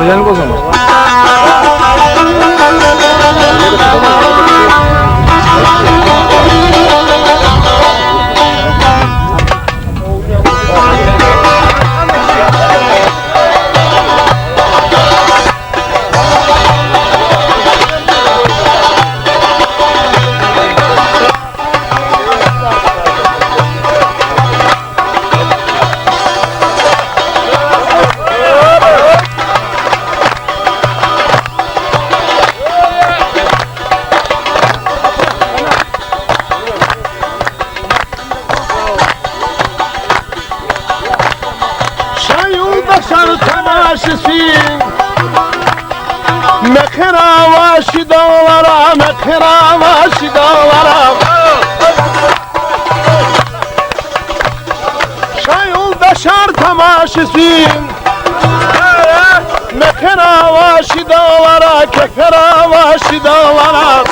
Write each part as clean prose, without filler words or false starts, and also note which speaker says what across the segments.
Speaker 1: Eğlenelim o zaman. Mekera vaşı dağlara, mekera vaşı dağlara. Şayolda şar tamaşısı. Mekera vaşı dağlara, kekera vaşı dağlara.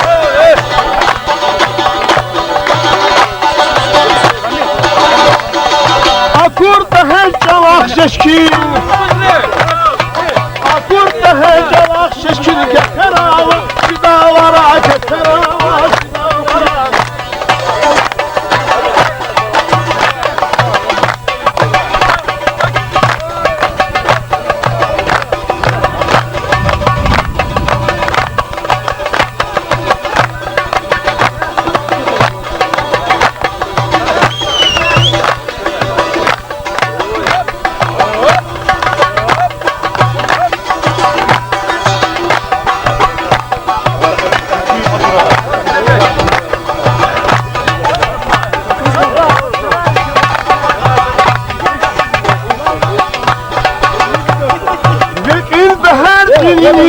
Speaker 1: Akurda her çalak şeşkin. Akurda her çalak şeşkin. Kekera vaşı dağlara, kekera vaşı dağlara.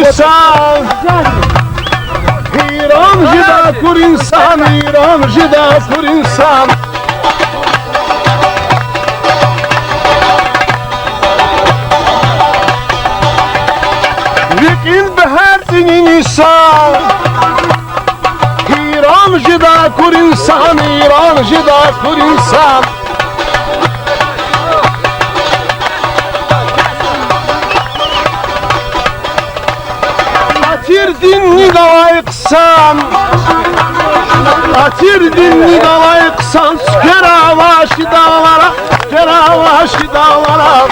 Speaker 1: İnsan İran jida kur insan İran jida kur insan Lekin behar dinin insan İran jida kur insan İran jida kur insan Atirdin dalayıksan Atirdin dalayıksan Skera vaşı dağlara Skera vaşı dağlara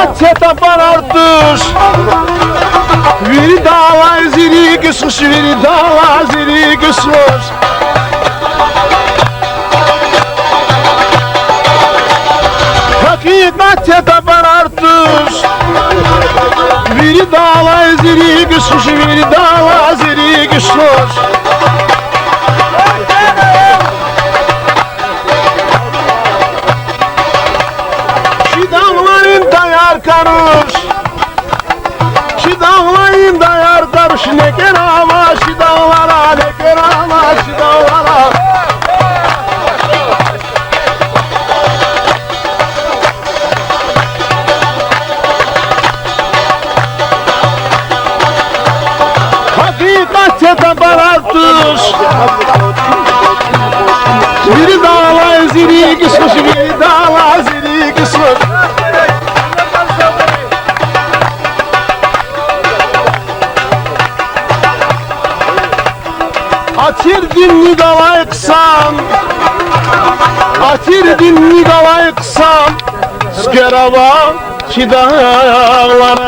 Speaker 1: Hakikat parartış Viri dağlar ziri kısmış Viri dağlar ziri kısmış Hakikat parartış Viri dağlar ziri kısmış Viri dağlar ziri kısmış Karış, şu dağlayın da yar karış, ne kerama şu dağlara, ne kerama şu dağlara. Hakikatte tabarartış, biri dağlay ziri kısmış, biri dağlay ziri kısmış. Atirdin dalayıksan Atirdin dalayıksan Skerava ki dağlara